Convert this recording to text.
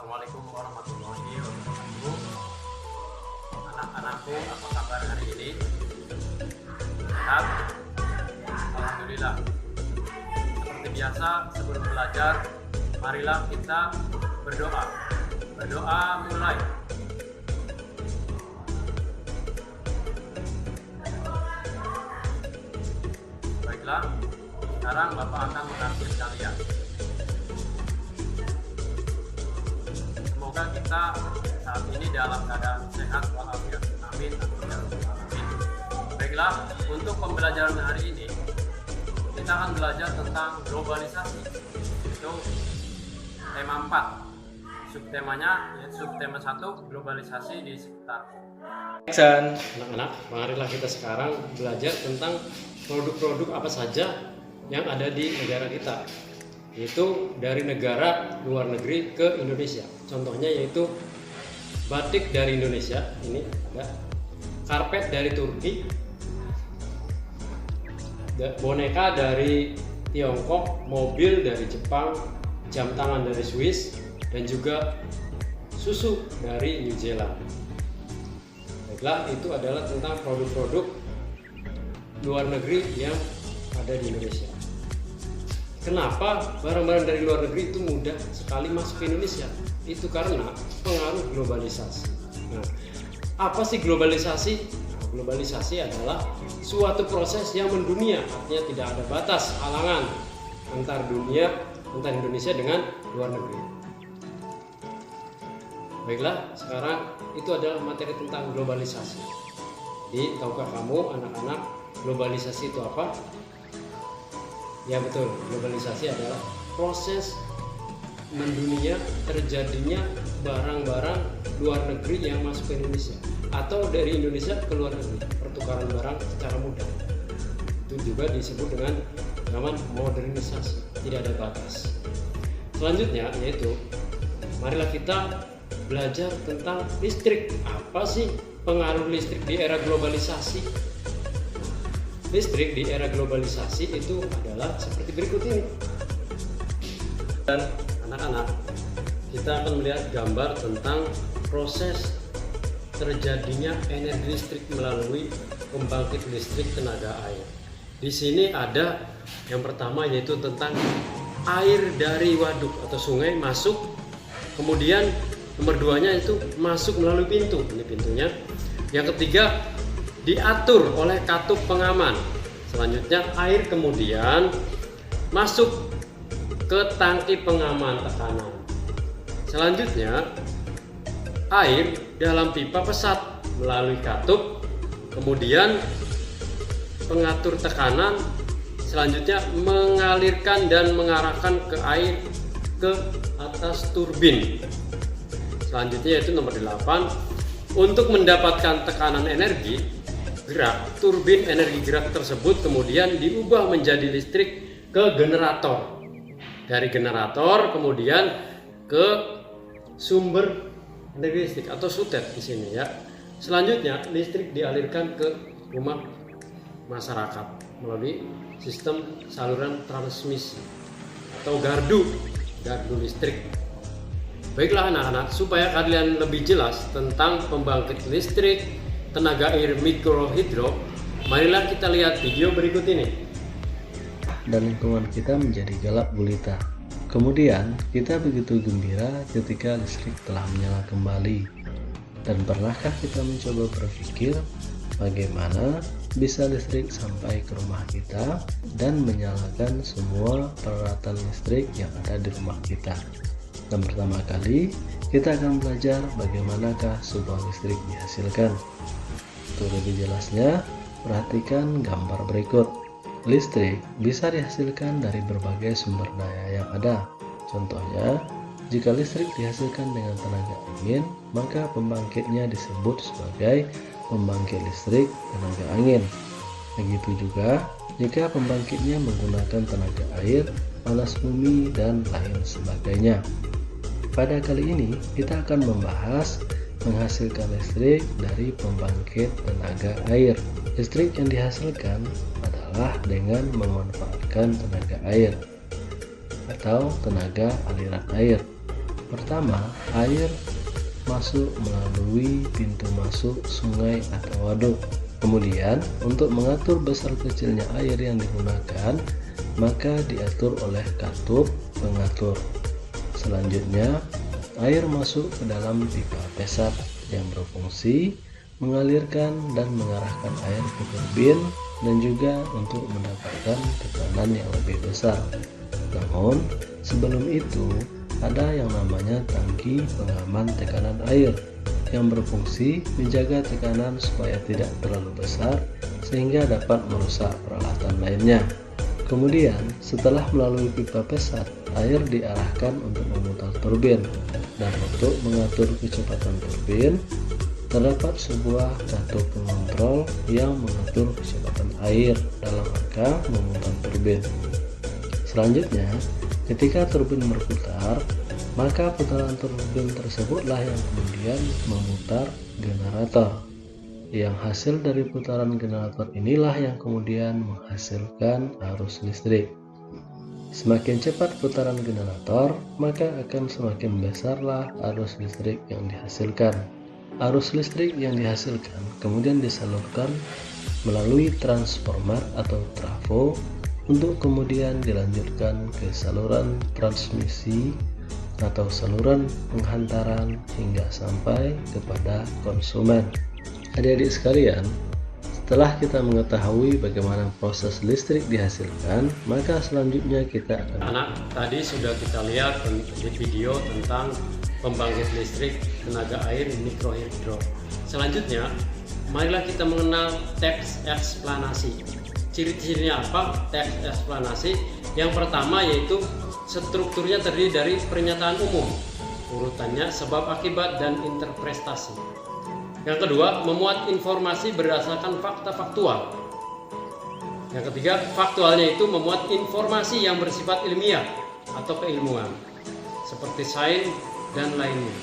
Assalamualaikum warahmatullahi wabarakatuh. Anak-anakku, apa kabar hari ini? Sehat? Alhamdulillah. Seperti biasa, sebelum belajar, marilah kita berdoa. Berdoa mulai. Baiklah, sekarang Bapak akan mengakhiri kalian. Semoga kita saat ini dalam keadaan sehat walafiat. Amin. Amin. Baiklah, untuk pembelajaran hari ini kita akan belajar tentang globalisasi. Itu tema 4. Subtemanya yaitu subtema 1, globalisasi di sekitarku. Anak-anak, marilah kita sekarang belajar tentang produk-produk apa saja yang ada di negara kita. Itu dari negara luar negeri ke Indonesia. Contohnya yaitu batik dari Indonesia, ini ada karpet dari Turki, boneka dari Tiongkok, mobil dari Jepang, jam tangan dari Swiss, dan juga susu dari New Zealand. Baiklah, itu adalah tentang produk-produk luar negeri yang ada di Indonesia. Kenapa barang-barang dari luar negeri itu mudah sekali masuk ke Indonesia? Itu karena pengaruh globalisasi. Nah, apa sih globalisasi? Nah, globalisasi adalah suatu proses yang mendunia, artinya tidak ada batas halangan antar Indonesia dengan luar negeri. Baiklah, sekarang itu adalah materi tentang globalisasi. Jadi, tahukah kamu anak-anak globalisasi itu apa? Ya betul, globalisasi adalah proses mendunia terjadinya barang-barang luar negeri yang masuk ke Indonesia atau dari Indonesia ke luar negeri, pertukaran barang secara mudah. Itu juga disebut dengan zaman modernisasi, tidak ada batas. Selanjutnya yaitu marilah kita belajar tentang listrik. Apa sih pengaruh listrik di era globalisasi? Listrik di era globalisasi itu adalah seperti berikut ini. Dan anak-anak, kita akan melihat gambar tentang proses terjadinya energi listrik melalui pembangkit listrik tenaga air. Di sini ada yang pertama yaitu tentang air dari waduk atau sungai masuk, kemudian nomor 2-nya itu masuk melalui pintu. Ini pintunya. Yang ketiga, diatur oleh katup pengaman. Selanjutnya air kemudian masuk ke tangki pengaman tekanan. Selanjutnya air dalam pipa pesat melalui katup, kemudian pengatur tekanan selanjutnya mengalirkan dan mengarahkan ke air ke atas turbin. Selanjutnya yaitu nomor 8, untuk mendapatkan tekanan energi gerak, turbin energi gerak tersebut kemudian diubah menjadi listrik ke generator. Dari generator kemudian ke sumber energi listrik atau sutet di sini ya. Selanjutnya listrik dialirkan ke rumah masyarakat melalui sistem saluran transmisi atau gardu listrik. Baiklah anak-anak, supaya kalian lebih jelas tentang pembangkit listrik tenaga air mikrohidro, marilah kita lihat video berikut ini. Dan lingkungan kita menjadi gelap gulita. Kemudian kita begitu gembira ketika listrik telah menyala kembali. Dan pernahkah kita mencoba berpikir bagaimana bisa listrik sampai ke rumah kita dan menyalakan semua peralatan listrik yang ada di rumah kita? Dan pertama kali kita akan belajar bagaimanakah sebuah listrik dihasilkan. Untuk lebih jelasnya, perhatikan gambar berikut. Listrik bisa dihasilkan dari berbagai sumber daya yang ada. Contohnya, jika listrik dihasilkan dengan tenaga angin, maka pembangkitnya disebut sebagai pembangkit listrik tenaga angin. Begitu juga jika pembangkitnya menggunakan tenaga air, panas bumi, dan lain sebagainya. Pada kali ini kita akan membahas menghasilkan listrik dari pembangkit tenaga air. Listrik yang dihasilkan adalah dengan memanfaatkan tenaga air atau tenaga aliran air. Pertama, air masuk melalui pintu masuk sungai atau waduk. Kemudian, untuk mengatur besar kecilnya air yang digunakan, maka diatur oleh katup pengatur. Selanjutnya, air masuk ke dalam pipa pesat yang berfungsi mengalirkan dan mengarahkan air ke turbin dan juga untuk mendapatkan tekanan yang lebih besar. Namun, sebelum itu ada yang namanya tangki pengaman tekanan air yang berfungsi menjaga tekanan supaya tidak terlalu besar sehingga dapat merusak peralatan lainnya. Kemudian, setelah melalui pipa pesat, air diarahkan untuk memutar turbin, dan untuk mengatur kecepatan turbin, terdapat sebuah katup pengontrol yang mengatur kecepatan air dalam rangka memutar turbin. Selanjutnya, ketika turbin berputar, maka putaran turbin tersebutlah yang kemudian memutar generator. Yang hasil dari putaran generator inilah yang kemudian menghasilkan arus listrik. Semakin cepat putaran generator, maka akan semakin besarlah arus listrik yang dihasilkan. Arus listrik yang dihasilkan kemudian disalurkan melalui transformer atau trafo untuk kemudian dilanjutkan ke saluran transmisi atau saluran penghantaran hingga sampai kepada konsumen. Adik-adik sekalian, setelah kita mengetahui bagaimana proses listrik dihasilkan, maka selanjutnya kita akan Tadi sudah kita lihat di video tentang pembangkit listrik tenaga air mikrohidro. Selanjutnya, marilah kita mengenal teks eksplanasi. Ciri-cirinya apa teks eksplanasi? Yang pertama yaitu strukturnya terdiri dari pernyataan umum, urutannya sebab akibat dan interpretasi. Yang kedua, memuat informasi berdasarkan fakta faktual. Yang ketiga, faktualnya itu memuat informasi yang bersifat ilmiah atau keilmuan seperti sains dan lainnya.